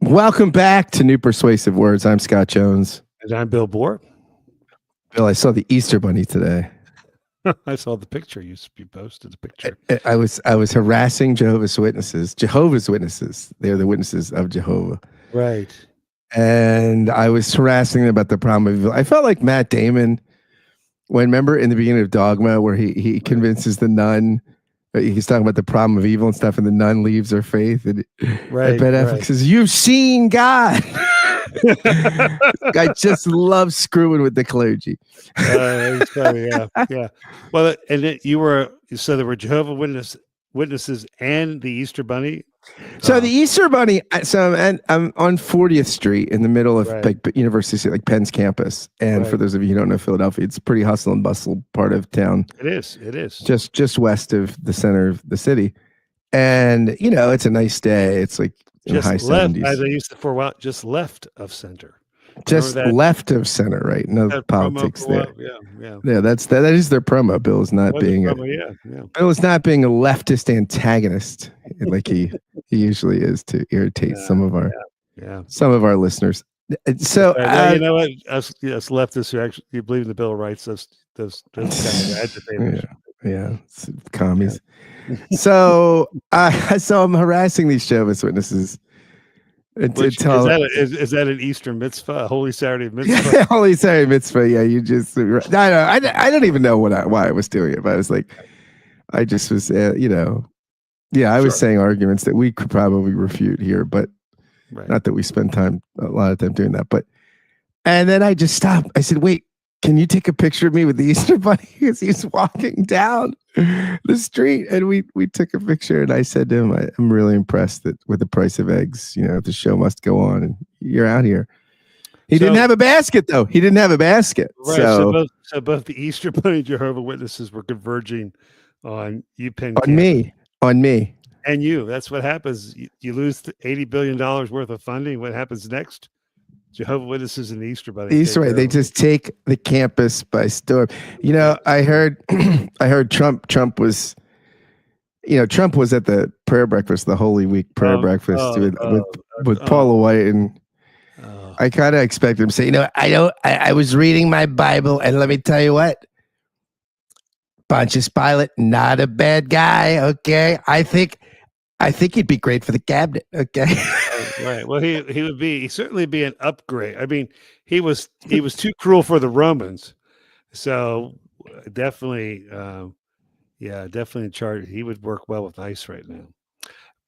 Welcome back to New Persuasive Words. I'm Scott Jones. And I'm Bill Bohr. Bill, I saw the Easter Bunny today. I saw the picture. You posted the picture. I was harassing Jehovah's Witnesses. They're the witnesses of Jehovah. Right. And I was harassing them about the problem of evil. I felt like Matt Damon, remember in the beginning of Dogma, where he convinces the nun, he's talking about the problem of evil and stuff, and the nun leaves her faith. And Ben Affleck says, "You've seen God." I just love screwing with the clergy. It's funny, yeah. Well, and so there were Jehovah's Witnesses and the Easter Bunny. So the Easter Bunny. So I'm on 40th Street in the middle of like University City, like Penn's campus. And for those of you who don't know Philadelphia, it's a pretty hustle and bustle part of town. It is. Just west of the center of the city, and it's a nice day. It's like just high left, 70s. as I used to for a while, just left of center. Just left of center, right? No politics there. Yeah, that is their promo. Bill is not being Bill is not being a leftist antagonist like he usually is to irritate some of our listeners. So you know what? Us leftists who actually you believe in the Bill of Rights, those kind of agitators. Commies. So I'm harassing these Jehovah's Witnesses. Is that an Easter mitzvah, a Holy Saturday mitzvah? Holy Saturday mitzvah. Yeah, you just. I don't even know why I was doing it, but I was like, I just was, I was saying arguments that we could probably refute here, but not that we spend a lot of time doing that. But and then I just stopped. I said, "Wait, can you take a picture of me with the Easter Bunny?" Because he's walking down the street, and we took a picture. And I said to him, "I'm really impressed that with the price of eggs, the show must go on, and you're out here." He didn't have a basket, though. He didn't have a basket. Right. So both the Easter Bunny and Jehovah's Witnesses were converging on UPenn. On me. And you. That's what happens. You lose $80 billion worth of funding. What happens next? Jehovah's Witnesses and the Easter Bunny. They just take the campus by storm. I heard Trump was at the prayer breakfast, the Holy Week prayer breakfast with Paula White, and I kind of expected him to say, I was reading my Bible, and let me tell you what, Pontius Pilate, not a bad guy. Okay, I think he'd be great for the cabinet. Okay. Right. Well, he'd certainly be an upgrade. I mean, he was too cruel for the Romans. So definitely, definitely in charge. He would work well with ICE right now.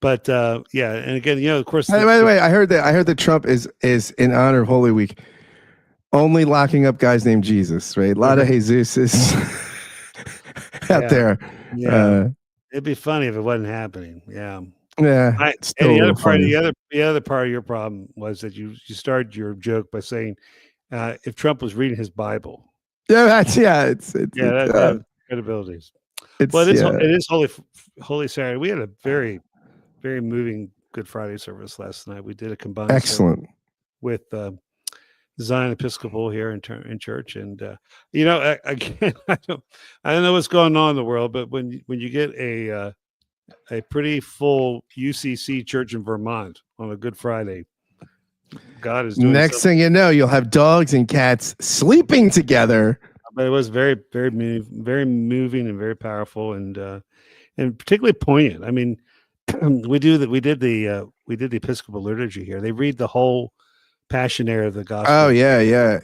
But and again, of course. By the way, I heard that Trump is in honor of Holy Week only locking up guys named Jesus, right? A lot of Jesuses out there. Yeah. It'd be funny if it wasn't happening. Yeah. Yeah. And the other part of your problem was that you started your joke by saying if Trump was reading his Bible. Yeah, that's credibilities. It is Holy Saturday. We had a very, very moving Good Friday service last night. We did a combined excellent with Zion Episcopal here in church, and again, I don't know what's going on in the world, but when you get a pretty full UCC church in Vermont on a Good Friday, God is doing next something. Thing you know, you'll have dogs and cats sleeping together. But it was very, very, very moving and very powerful, and particularly poignant. I mean, we did the Episcopal liturgy here. They read the whole Passionary of the Gospel. Oh yeah.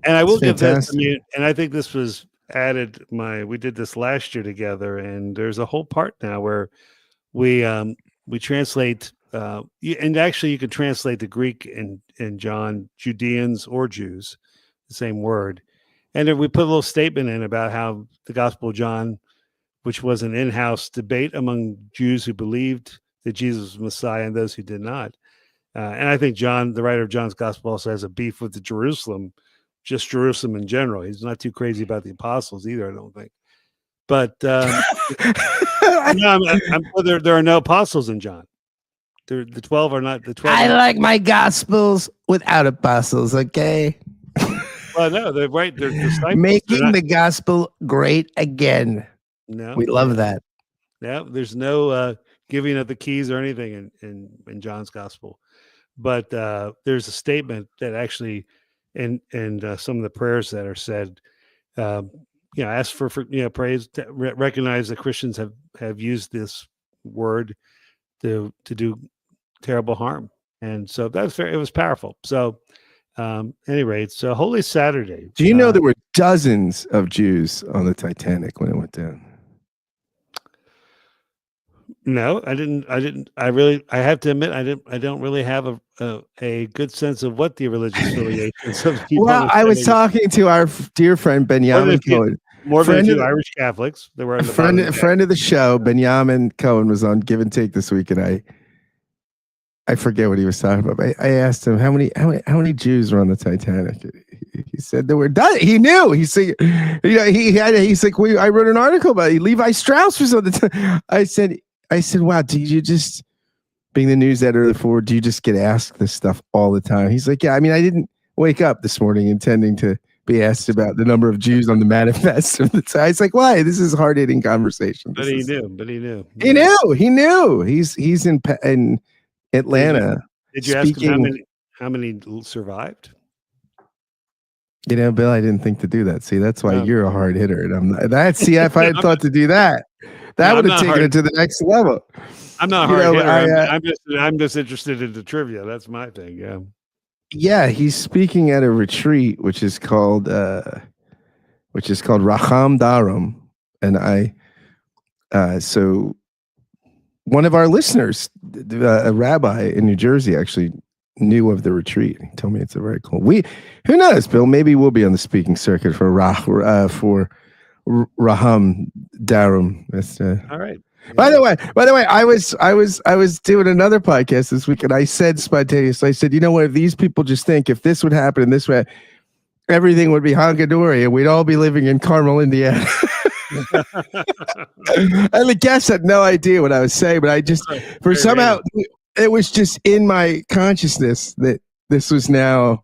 And I will give this. I mean, and I think this was added. We did this last year together, and there's a whole part now where we translate. And actually, you could translate the Greek and John, Judeans or Jews, the same word, and then we put a little statement in about how the Gospel of John, which was an in-house debate among Jews who believed that Jesus was Messiah and those who did not. And I think John, the writer of John's Gospel, also has a beef with Jerusalem in general. He's not too crazy about the apostles either, I don't think. But there are no apostles in John. The 12 are not the 12. I like my Gospels without apostles. Okay. Well, no, they're right. They're disciples. Making the gospel great again. No, we love that. Yeah, there's no giving of the keys or anything in John's gospel. But there's a statement that actually in some of the prayers that are said, ask for praise, recognize that Christians have used this word to do terrible harm. And so it was powerful. So any rate, so Holy Saturday. Do you know there were dozens of Jews on the Titanic when it went down? No, I didn't. I have to admit, I don't really have a good sense of what the religious affiliations of people. Well, I was talking to our dear friend Benjamin Cohen. More than a few Irish Catholics. There were a friend of the show, Benjamin Cohen, was on Give and Take this week, and I forget what he was talking about. I asked him how many Jews were on the Titanic. He said there were dozens. He knew. He said, he's like, I wrote an article about it. Levi Strauss was on the. I said, wow, did you just, being the news editor for, do you just get asked this stuff all the time? He's like, yeah, I mean, I didn't wake up this morning intending to be asked about the number of Jews on the manifest of the time. It's like, why? This is hard-hitting conversation. But he knew. He knew. He's in Atlanta. Did you ask him how many survived? Bill, I didn't think to do that. See, that's why you're a hard hitter. And I'm not. See, if I had thought to do that, that would have taken it to the next level. I'm not a hard hitter. I'm just interested in the trivia. That's my thing. Yeah. Yeah, he's speaking at a retreat, which is called Raham Darum, and so one of our listeners, a rabbi in New Jersey, actually knew of the retreat. He told me it's a very cool. Who knows, Bill? Maybe we'll be on the speaking circuit for Raham Darum. That's all right. Yeah. By the way, I was doing another podcast this week, and I said spontaneously, I said, you know what? If these people just think if this would happen in this way, everything would be honky-dory, and we'd all be living in Carmel, Indiana. And the guests had no idea what I was saying, but I just, somehow, it was just in my consciousness that this was now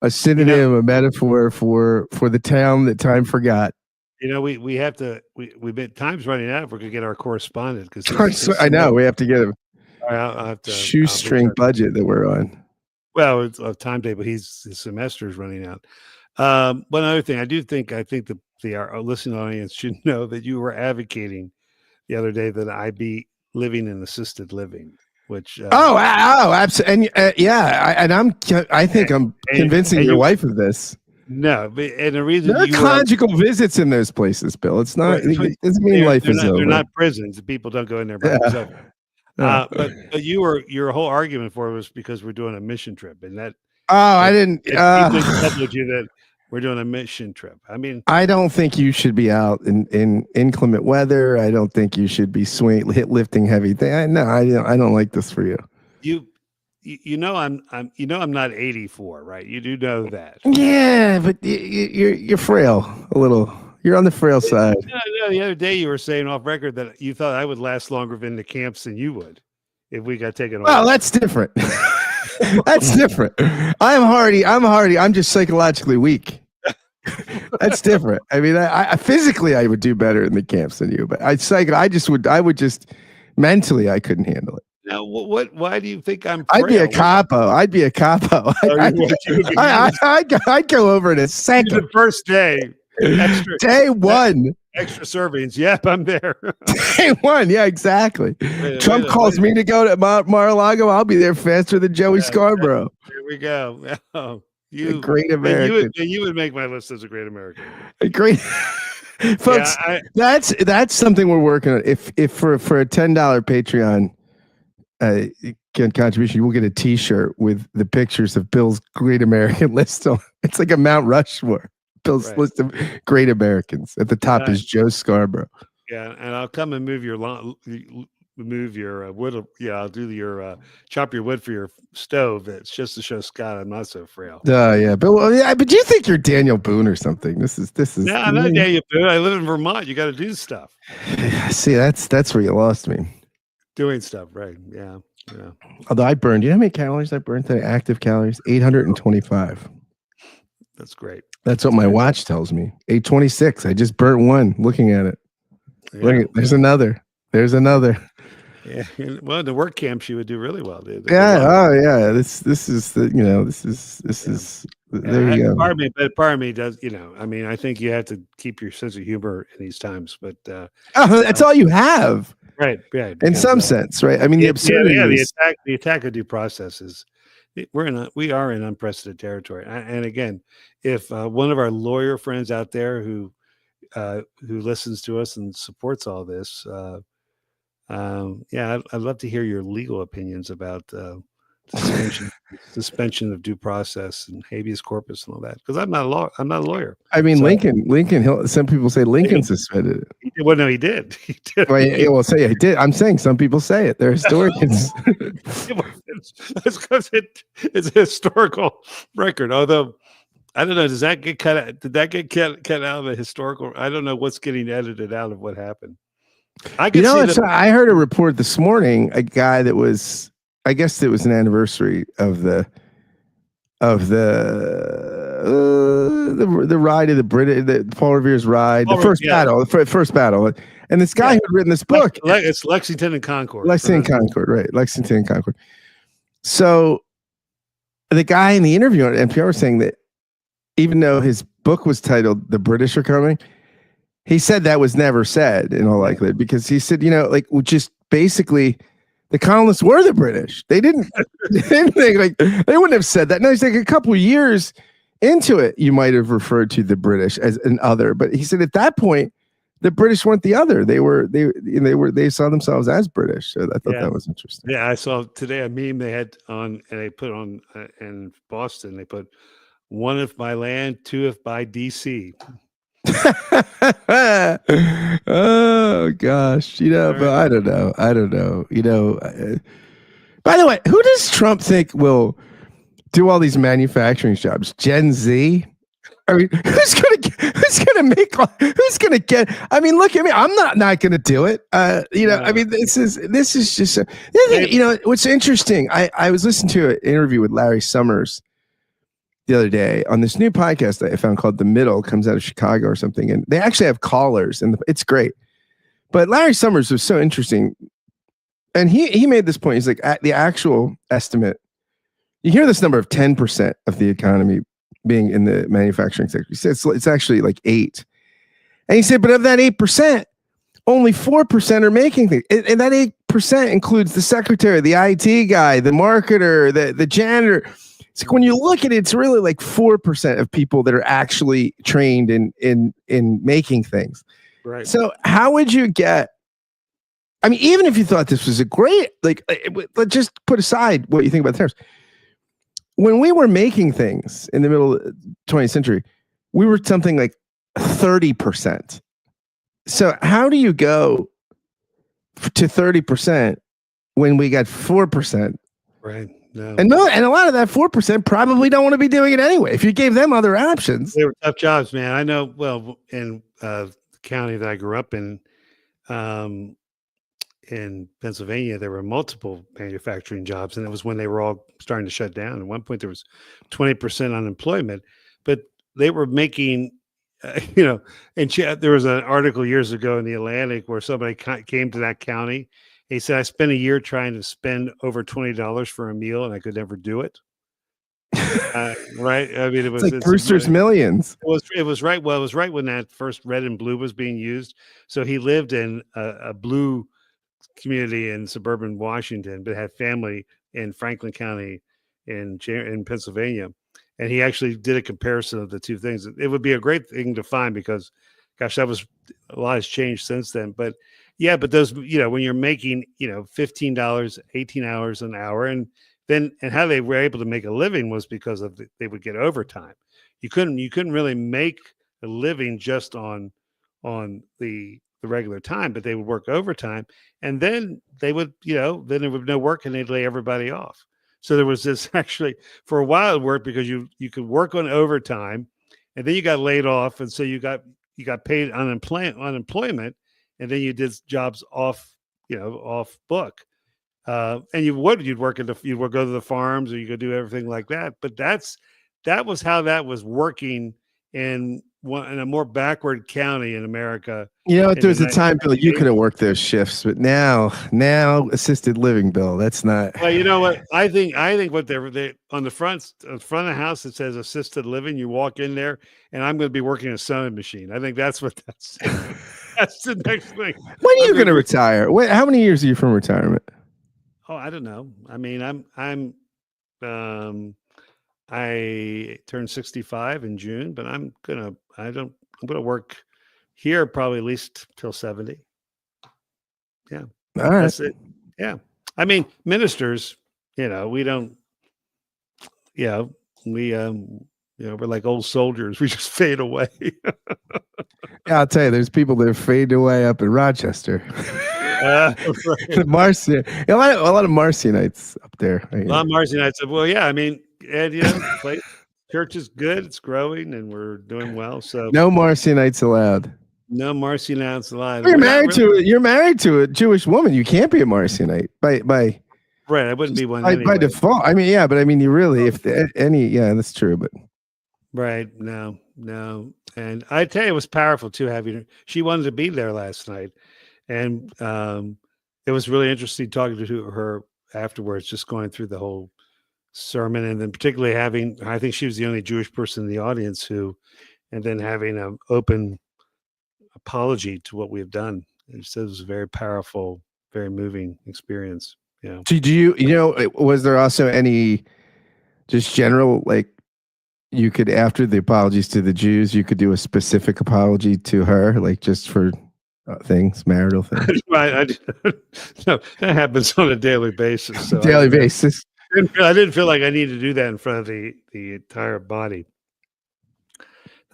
a synonym, a metaphor for the town that time forgot. We have to. We've been time's running out if we're gonna get our correspondent because I know we have to get a shoestring budget that we're on. Well, it's a timetable. His semester is running out. One other thing, I think our listening audience should know that you were advocating the other day that I be living in assisted living, which absolutely, and I think I'm convincing your wife of this. No, and the reason there are conjugal visits in those places, Bill. It's not. It doesn't mean life is over. They're not prisons. People don't go in there by themselves. But your whole argument for it was because we're doing a mission trip, and that. I didn't. People told you that we're doing a mission trip. I mean, I don't think you should be out in inclement weather. I don't think you should be lifting heavy things. No, I don't like this for you. I'm not 84, right? You do know that. Yeah, but you're frail a little. You're on the frail side. No, the other day you were saying off record that you thought I would last longer in the camps than you would if we got taken away. Well, that's different. That's different. I'm hardy. I'm just psychologically weak. That's different. I mean, I physically I would do better in the camps than you, but I would just mentally I couldn't handle it. Now, why do you think I'm frail? I'd be a capo. I'd go over in a second. The first day. Day one. Extra servings. Yep, I'm there. Day one. Yeah, exactly. Trump calls me to go to Mar-a-Lago. I'll be there faster than Joey Scarborough. Here we go. Oh, you, a great American. You would make my list as a great American. A great. Folks, that's something we're working on. If for a $10 Patreon contribution, you will get a T-shirt with the pictures of Bill's Great American list on. It's like a Mount Rushmore. Bill's list of great Americans. At the top is Joe Scarborough. Yeah, and I'll come and move your wood. Yeah, I'll do your chop your wood for your stove. It's just to show Scott I'm not so frail. Yeah, but you think you're Daniel Boone or something? This is. No, I'm not Daniel Boone. I live in Vermont. You got to do stuff. See, that's where you lost me. Doing stuff, right? Yeah. Although I burned, you know how many calories I burned today? Active calories, 825. That's great. That's what my watch tells me. 826. I just burnt one looking at it. Yeah. Look, there's another. Yeah. Well, the work camps, you would do really well, dude. Yeah. Oh, yeah. This is the this Yeah. is there you go. Part of me does, I mean, I think you have to keep your sense of humor in these times, but Oh, that's all you have right, in because some sense, right? I mean, the absurdity is. the attack of due process is we are in unprecedented territory. And again, if one of our lawyer friends out there who listens to us and supports all this, yeah, I'd love to hear your legal opinions about suspension of due process and habeas corpus and all that. Because I'm not a law. I'm not a lawyer. I mean, So Lincoln. Some people say Lincoln suspended it. well, no, he did. He did. Well, yeah, well, say I did. I'm saying some people say it. They're historians. It's because it's a historical record. Although I don't know, does that get cut out? Did that get cut out of the historical? I don't know what's getting edited out of what happened. I can see that. I heard a report this morning. A guy that was, I guess it was an anniversary of the ride of the British, the Paul Revere's ride, the first battle, and this guy who had written this book. It's Lexington and Concord. Right? Lexington and Concord. So the guy in the interview on NPR was saying that even though his book was titled "The British Are Coming," he said that was never said in all likelihood, because he said, just basically the colonists were the British. They didn't think they wouldn't have said that. No, he's like a couple of years into it, you might have referred to the British as an other, but he said at that point, the British weren't the other. They saw themselves as British. So I thought that was interesting. Yeah, I saw today a meme they had on, and they put on in Boston. They put, one if by land, two if by DC. Oh gosh, but I don't know. By the way, who does Trump think will do all these manufacturing jobs? Gen Z? I mean, who's gonna get? I mean, look at me. I'm not gonna do it. I mean, this is just what's interesting. I was listening to an interview with Larry Summers the other day on this new podcast that I found called The Middle. Comes out of Chicago or something, and they actually have callers, and it's great. But Larry Summers was so interesting, and he made this point. He's like, at the actual estimate, you hear this number of 10% of the economy being in the manufacturing sector. He said it's actually like 8%, and he said, but of that 8%, only 4% are making things, and that 8% includes the secretary, the IT guy, the marketer, the janitor. It's like when you look at it, it's really like 4% of people that are actually trained in making things. Right. So how would you get? I mean, even if you thought this was a great, let's just put aside what you think about the tariffs. When we were making things in the middle of the 20th century, we were something like 30%. So how do you go to 30% when we got 4%? Right. No. And a lot of that 4% probably don't want to be doing it anyway. If you gave them other options, they were tough jobs, man. I know. Well, in the county that I grew up in Pennsylvania, there were multiple manufacturing jobs, and it was when they were all starting to shut down. At one point, there was 20% unemployment, but they were making, and there was an article years ago in the Atlantic where somebody came to that county. He said, I spent a year trying to spend over $20 for a meal, and I could never do it. Right? I mean, it was like Brewster's Millions. It was right. Well, it was right when that first red and blue was being used. So he lived in a blue community in suburban Washington, but had family in Franklin County in Pennsylvania. And he actually did a comparison of the two things. It would be a great thing to find because, gosh, a lot has changed since then. But yeah, but those, when you're making, $15, 18 hours an hour, and how they were able to make a living was because of they would get overtime. You couldn't really make a living just on the regular time, but they would work overtime, and then they would, then there would be no work and they'd lay everybody off. So there was this actually for a while it worked because you could work on overtime, and then you got laid off, and so you got paid unemployment, and then you did jobs off book. And you'd go to the farms, or you could do everything like that. But that was how that was working in a more backward county in America. You know, in there was the a time, Bill, you 1980s. could have worked those shifts, but now assisted living, Bill, that's not. Well, you know what? I think what they on the front of the house it says assisted living. You walk in there, and I'm going to be working a sewing machine. I think that's what that's. That's the next thing. When are you going to retire? Wait, how many years are you from retirement? Oh, I don't know. I mean, I turned 65 in June, but I'm gonna work here probably at least till 70. Yeah, all right. That's it. Yeah, I mean, ministers, we don't. Yeah, we we're like old soldiers. We just fade away. Yeah, I'll tell you, there's people that fade away up in Rochester. Right. A lot of Marcionites up there. A lot of Marcionites. Well, yeah, I mean, Ed, church is good. It's growing, and we're doing well. So no Marcionites allowed. No Marcionites allowed. You're married to a Jewish woman. You can't be a Marcionite by right. I wouldn't be one by default. I mean, yeah, but I mean, you really, that's true. But right, no, and I tell you, it was powerful too. She wanted to be there last night, and it was really interesting talking to her afterwards, just going through the whole sermon, and then particularly I think she was the only Jewish person in the audience and then having an open apology to what we've done. It says it was a very powerful, very moving experience. Yeah. So was there also any just general, like, you could, after the apologies to the Jews, you could do a specific apology to her, like just for marital things? Right. No, that happens on a daily basis. So basis. I didn't feel like I needed to do that in front of the entire body.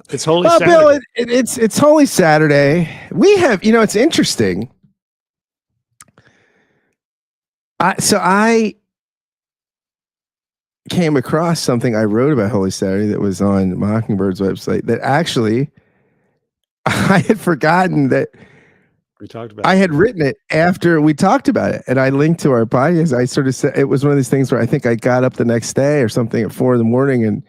It's Holy Saturday. Bill, it's Holy Saturday. We have, it's interesting. I came across something I wrote about Holy Saturday that was on Mockingbird's website that actually I had forgotten that we talked about. I had written it after we talked about it, and I linked to our podcast. I sort of said it was one of these things where I think I got up the next day or something at 4 a.m. and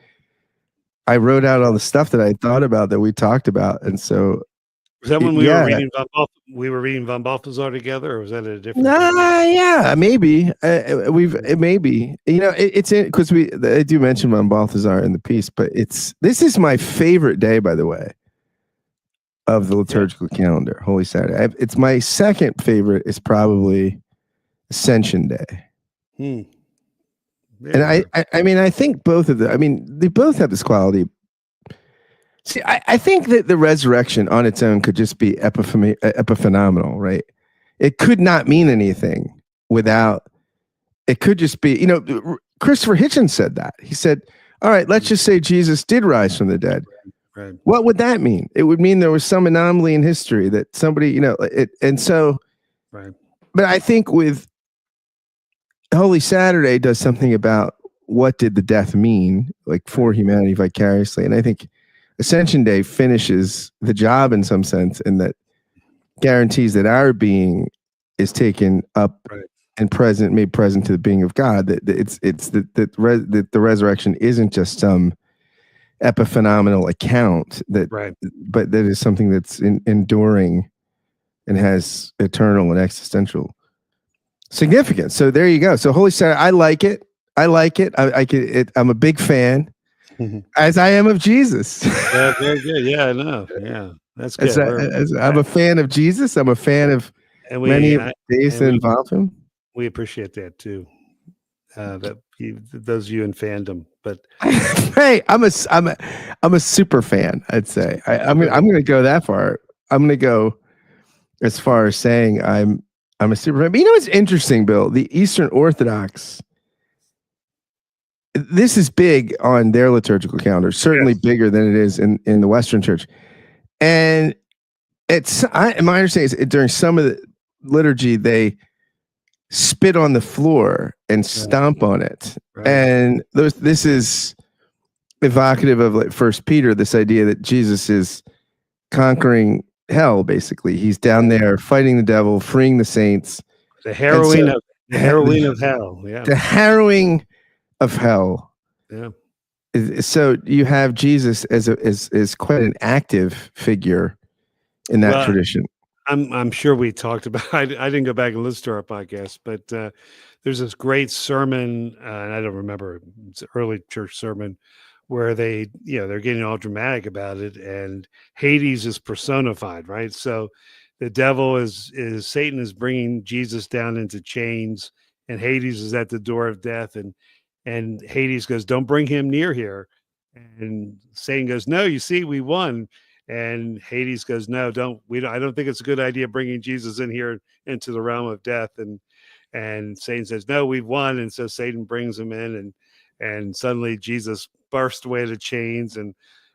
I wrote out all the stuff that I thought about that we talked about. And so was that when we were reading von Balthasar together, or was that at a different yeah, maybe maybe it's because I do mention von Balthasar in the piece, but this is my favorite day, by the way, of the liturgical calendar, Holy Saturday. It's my second favorite is probably Ascension Day. And I mean, I think both of them, I mean, they both have this quality. See, I think that the resurrection on its own could just be epiphenomenal, right? It could not mean anything without, it could just be, Christopher Hitchens said that. He said, all right, let's just say Jesus did rise from the dead. Right. What would that mean? It would mean there was some anomaly in history that somebody, and so, right. But I think with Holy Saturday does something about what did the death mean, like for humanity vicariously. And I think Ascension Day finishes the job in some sense, and that guarantees that our being is taken up and made present to the being of God. That the resurrection isn't just some epiphenomenal account but that is something that's enduring and has eternal and existential significance. So there you go. So Holy Saturday, I like it. I'm a big fan, as I am of Jesus. Yeah, very good. Yeah, I know. Yeah, that's good. I'm a fan of Jesus. I'm a fan of many of the days that involve him. We appreciate that too. Those of you in fandom, but hey, I'm a super fan. I'd say I'm going to go that far. I'm going to go as far as saying I'm a super fan. But what's interesting, Bill? The Eastern Orthodox, this is big on their liturgical calendar, certainly bigger than it is in the Western Church. And my understanding is during some of the liturgy, they spit on the floor and stomp on it. Right. And this is evocative of like 1 Peter, this idea that Jesus is conquering hell, basically. He's down there fighting the devil, freeing the saints. The harrowing of hell. Yeah. The harrowing of hell. Yeah. So you have Jesus as quite an active figure in that Well, tradition. I'm sure we talked about. I didn't go back and listen to our podcast, but there's this great sermon, and I don't remember. It's an early church sermon where they're getting all dramatic about it, and Hades is personified, right? So the devil is Satan is bringing Jesus down into chains, and Hades is at the door of death, and Hades goes, "Don't bring him near here," and Satan goes, "No, you see, we won." And Hades goes, "No, don't. I don't think it's a good idea bringing Jesus in here into the realm of death." And Satan says, "No, we've won." And so Satan brings him in, and suddenly Jesus burst away the chains, and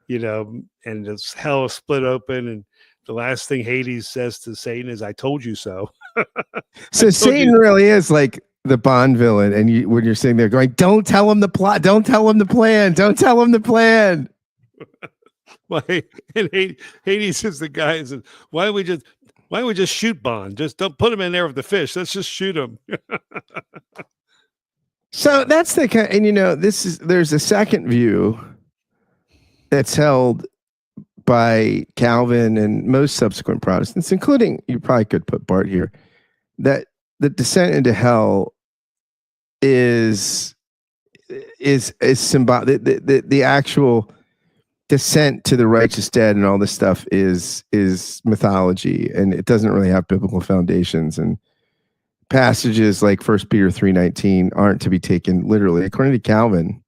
and this hell is split open. And the last thing Hades says to Satan is, "I told you so." I So told Satan you. really is like the Bond villain, and when you're sitting there going, "Don't tell him the plot. Don't tell him the plan. Don't tell him the plan." Why? And Hades is the guy who says, why don't we just shoot Bond? Just don't put him in there with the fish. Let's just shoot him. So that's the kind, and there's a second view that's held by Calvin and most subsequent Protestants, including, you probably could put Bart here, that the descent into hell is symbolic. The actual descent to the righteous dead and all this stuff is mythology, and it doesn't really have biblical foundations. And passages like 1 Peter 3:19 aren't to be taken literally. According to Calvin,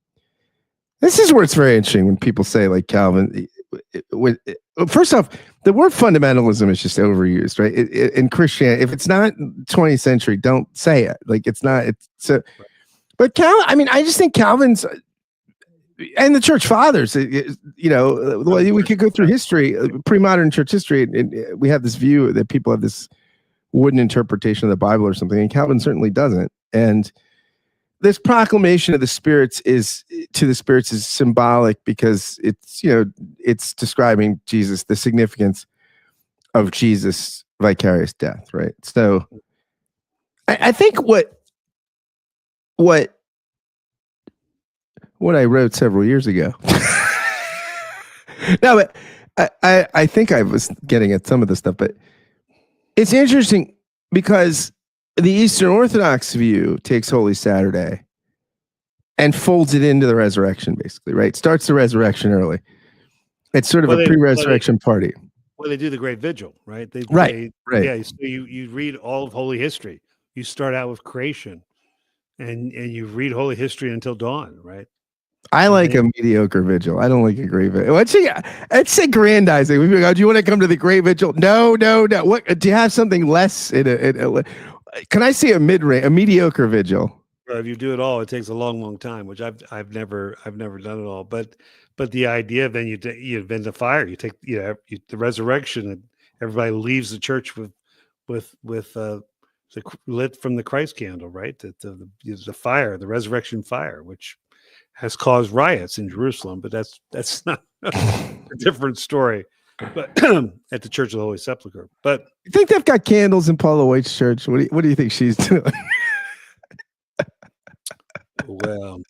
this is where it's very interesting when people say, like, Calvin, first off, the word fundamentalism is just overused, right? In Christianity, if it's not 20th century, don't say it. Like, it's not. But Calvin, I mean, I just think Calvin's and the church fathers, we could go through history, pre-modern church history, and we have this view that people have this wooden interpretation of the Bible or something, and Calvin certainly doesn't. And this proclamation of the spirits is symbolic because it's describing Jesus, the significance of Jesus' vicarious death, right? So I think what I wrote several years ago. No, but I think I was getting at some of the stuff, but it's interesting because the Eastern Orthodox view takes Holy Saturday and folds it into the resurrection, basically, right? Starts the resurrection early. It's sort of a pre-resurrection party. Well, they do the Great Vigil, right? Right. Yeah, so you read all of Holy History. You start out with creation, and you read Holy History until dawn, right? I like a mediocre vigil. I don't like a great vigil. It's aggrandizing. We go, do you want to come to the great vigil? No. What do you have something less in it? Can I see a mediocre vigil? Well, if you do it all, it takes a long time, which I've never done it all. But the idea, then you invent the fire. You take the resurrection, and everybody leaves the church with lit from the Christ candle, right? The fire, the resurrection fire, which has caused riots in Jerusalem, but that's not a different story. But at the Church of the Holy Sepulchre. But you think they've got candles in Paula White's church? What do you think she's doing? Well,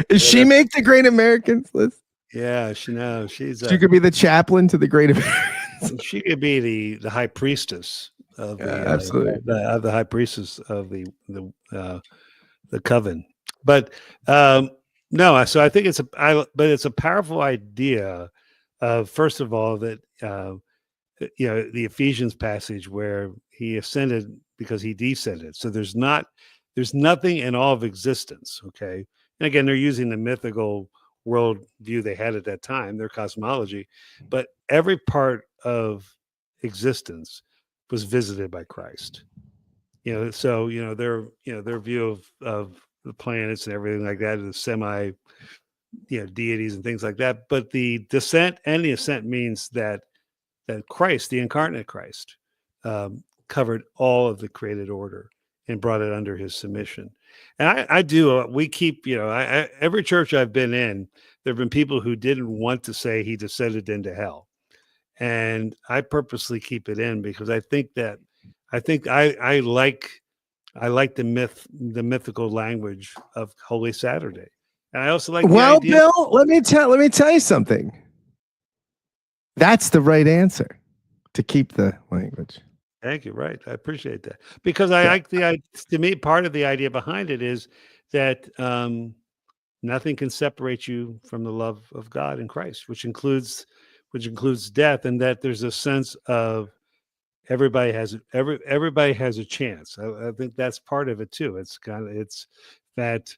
does she make the Great Americans list? Yeah, she could be the chaplain to the Great Americans. She could be the high priestess of absolutely the high priestess of the coven. But no, so I think it's a powerful idea of, first of all, that the Ephesians passage where he ascended because he descended. So there's nothing in all of existence. Okay. And again, they're using the mythical world view they had at that time, their cosmology, but every part of existence was visited by Christ. So their view of the planets and everything like that, the semi deities and things like that. But the descent and the ascent means that Christ, the incarnate Christ, covered all of the created order and brought it under his submission. And we keep, every church I've been in, there have been people who didn't want to say he descended into hell. And I purposely keep it in because I think I like the mythical language of Holy Saturday. And I also like the Well, idea. Bill, let me tell you something. That's the right answer, to keep the language. Thank you. Right. I appreciate that, because I Yeah. like to me, part of the idea behind it is that nothing can separate you from the love of God in Christ, which includes death, and that there's a sense of everybody has a chance. I think that's part of it too. It's that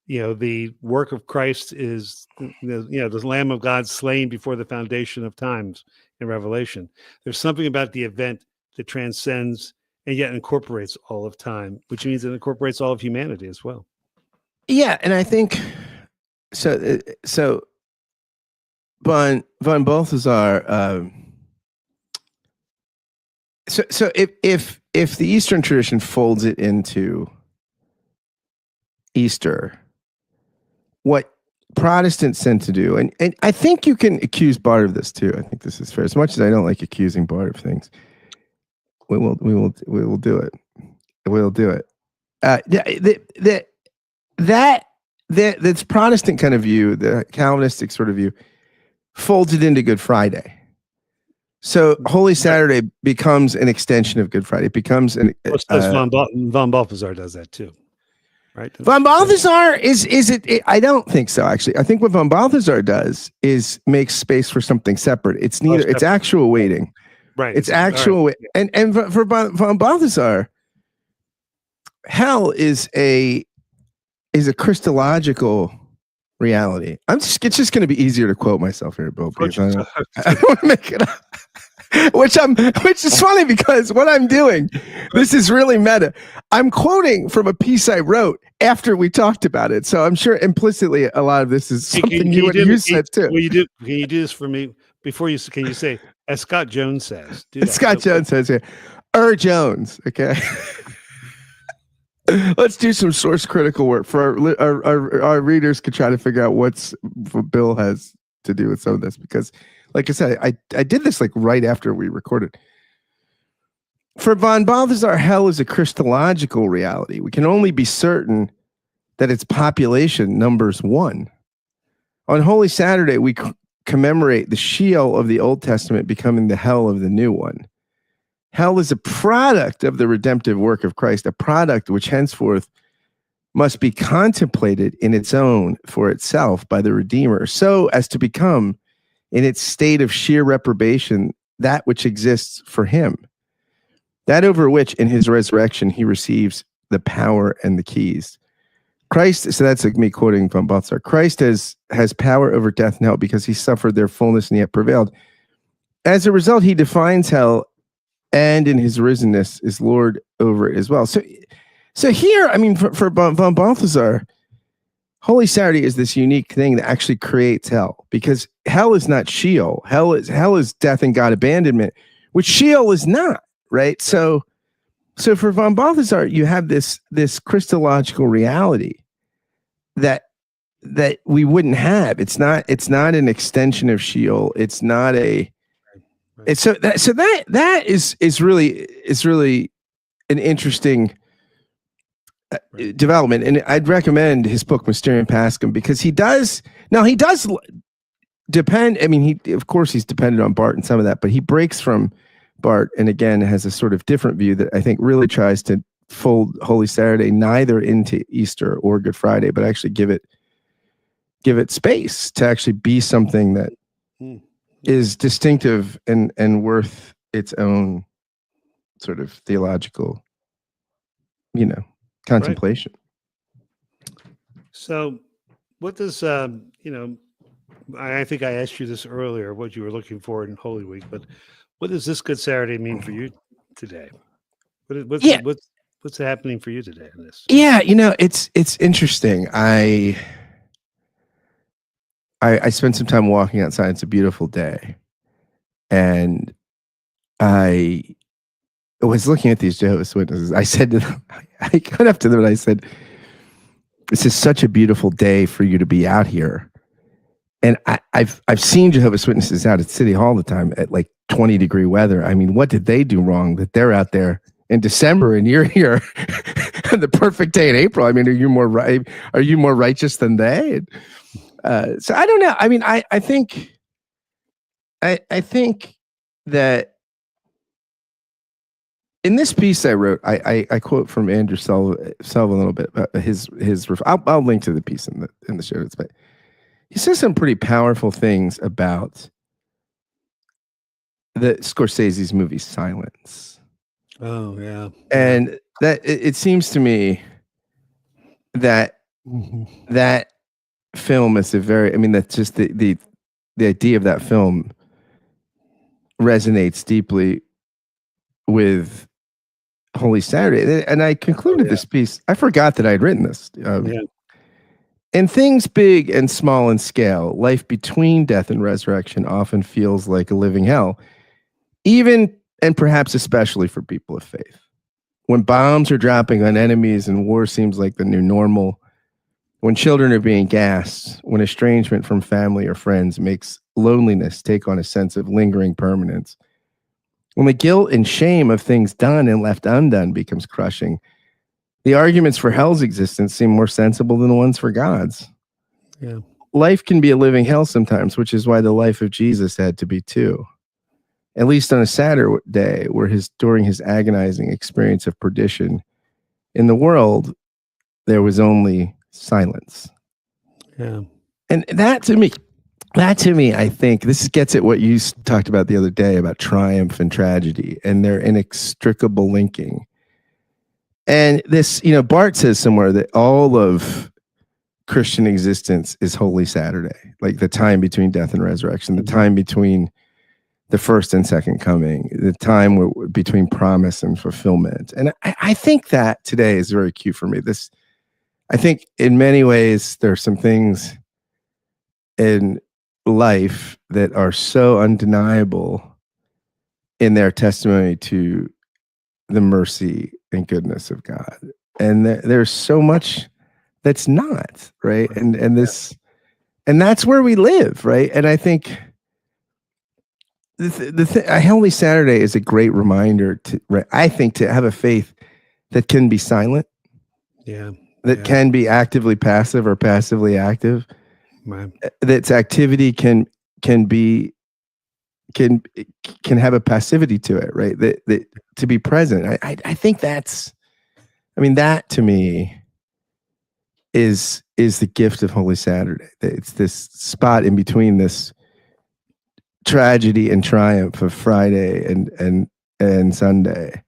the work of Christ is the Lamb of God slain before the foundation of times in Revelation. There's something about the event that transcends and yet incorporates all of time, which means it incorporates all of humanity as well. Yeah, and I think so. So von Balthasar. So if the Eastern tradition folds it into Easter, what Protestants tend to do, and I think you can accuse Bart of this too. I think this is fair. As much as I don't like accusing Bart of things, we will do it. We'll do it. That's Protestant kind of view, the Calvinistic sort of view, folds it into Good Friday. So Holy Saturday becomes an extension of Good Friday. It becomes an. Von Balthasar does that too, right? Von Balthasar is it? I don't think so. Actually, I think what von Balthasar does is make space for something separate. It's neither. It's actual waiting. Right. It's actual wait. And for von Balthasar, hell is a Christological reality. It's just going to be easier to quote myself here, Bill, because I don't want to make it up. Which is funny, because what I'm doing, this is really meta. I'm quoting from a piece I wrote after we talked about it, so I'm sure implicitly a lot of this is something you said too. Can you do this for me before you? Can you say, as Scott Jones says? Scott Jones says here, Jones. Okay. Let's do some source critical work for our readers could try to figure out what Bill has to do with some of this, because, like I said, I did this like right after we recorded. For von Balthasar, hell is a Christological reality. We can only be certain that its population numbers 1. On Holy Saturday, we commemorate the Sheol of the Old Testament becoming the hell of the new one. Hell is a product of the redemptive work of Christ, a product which henceforth must be contemplated in its own for itself by the Redeemer, so as to become, in its state of sheer reprobation, that which exists for him, that over which in his resurrection he receives the power and the keys. Christ, so that's like me quoting von Balthasar, Christ has power over death and hell because he suffered their fullness and yet prevailed. As a result, he defines hell, and in his risenness is Lord over it as well. So here, I mean, for von Balthasar, Holy Saturday is this unique thing that actually creates hell, because hell is not Sheol. Hell is death and God abandonment, which Sheol is not, right? So for von Balthasar, you have this Christological reality that we wouldn't have. It's not an extension of Sheol. It's not a. It's that is really an interesting development, and I'd recommend his book Mysterium Pascum, because he does depend. I mean, he's dependent on Bart and some of that, but he breaks from Bart, and again has a sort of different view that I think really tries to fold Holy Saturday neither into Easter or Good Friday, but actually give it space to actually be something that is distinctive and worth its own sort of theological, contemplation. Right. So what does, I think I asked you this earlier, what you were looking for in Holy Week, but what does this Good Saturday mean for you today? What's happening for you today in this? Yeah, it's interesting. I spent some time walking outside. It's a beautiful day. And I was looking at these Jehovah's Witnesses. I said to them, I went up to them and I said, "This is such a beautiful day for you to be out here." And I've seen Jehovah's Witnesses out at City Hall all the time at like 20-degree weather. I mean, what did they do wrong that they're out there in December, and you're here on the perfect day in April. I mean, are you more righteous than they? So I don't know. I mean, I think that in this piece I wrote, I quote from Andrew Sullivan a little bit about his. I'll link to the piece in the show notes, but he says some pretty powerful things about the Scorsese's movie Silence. Oh yeah, and that it seems to me that that film is a very. I mean, that's just the idea of that film resonates deeply with Holy Saturday. And I concluded this piece. I forgot that I'd written this. In things big and small in scale, life between death and resurrection often feels like a living hell, even and perhaps especially for people of faith. When bombs are dropping on enemies and war seems like the new normal, when children are being gassed, when estrangement from family or friends makes loneliness take on a sense of lingering permanence, when the guilt and shame of things done and left undone becomes crushing, the arguments for hell's existence seem more sensible than the ones for God's. Yeah. Life can be a living hell sometimes, which is why the life of Jesus had to be too. At least on a Saturday, where during his agonizing experience of perdition in the world, there was only silence. Yeah. And that to me, I think this gets at what you talked about the other day about triumph and tragedy and their inextricable linking. And this, Bart says somewhere that all of Christian existence is Holy Saturday, like the time between death and resurrection, the time between the first and second coming, the time between promise and fulfillment. And I think that today is very cute for me. I think in many ways, there are some things in life that are so undeniable in their testimony to the mercy and goodness of God. And there's so much that's not, right? And that's where we live, right? And I think Holy Saturday is a great reminder to have a faith that can be silent. Yeah. That can be actively passive or passively active. Right. That's activity can have a passivity to it, right? That to be present. I think that to me is the gift of Holy Saturday. It's this spot in between this tragedy and triumph of Friday and Sunday.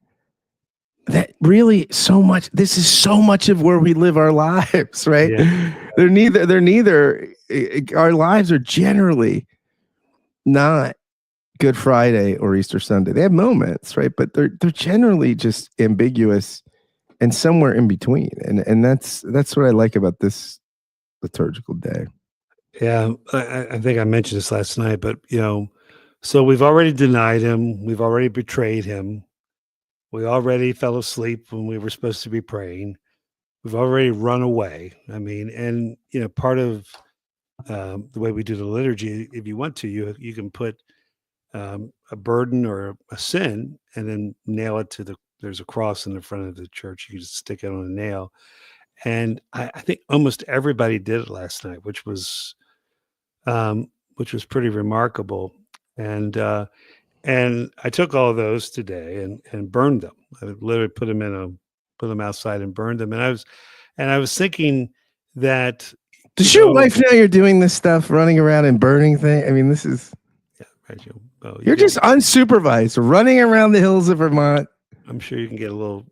That really this is so much of where we live our lives, right? Yeah. They're neither our lives are generally not Good Friday or Easter Sunday. They have moments, right? But they're generally just ambiguous and somewhere in between. And that's what I like about this liturgical day. Yeah, I think I mentioned this last night, but so we've already denied him, we've already betrayed him, we already fell asleep when we were supposed to be praying, we've already run away. I mean, and part of the way we do the liturgy, if you want to, you can put a burden or a sin and then nail it to there's a cross in the front of the church. You can just stick it on a nail. And I think almost everybody did it last night, which was pretty remarkable. And I took all of those today and burned them. I literally put them outside and burned them. And I was thinking that. Does your wife know you're doing this stuff, running around and burning things? I mean, this is. Yeah, right. You're just unsupervised, running around the hills of Vermont. I'm sure you can get one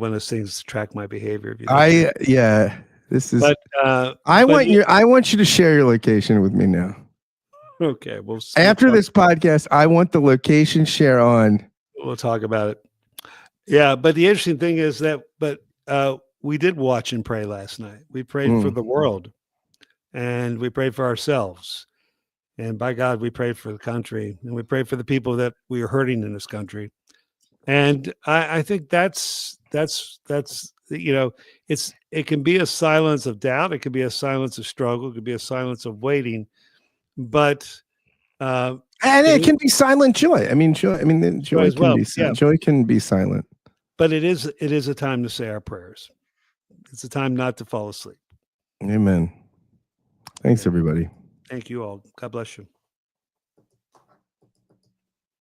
of those things to track my behavior. This is. But I want you to share your location with me now. Okay, well, after this podcast, I want the location share on. We'll talk about it. Yeah, but the interesting thing is that, we did watch and pray last night. We prayed for the world, and we prayed for ourselves, and by God, we prayed for the country, and we prayed for the people that we are hurting in this country. And I think that's it can be a silence of doubt, it could be a silence of struggle, it could be a silence of waiting, but and it can be silent joy. I mean, joy. I mean, joy can be silent. Yeah. Joy can be silent. But it is a time to say our prayers. It's a time not to fall asleep. Amen. Thanks, everybody. Thank you all. God bless you.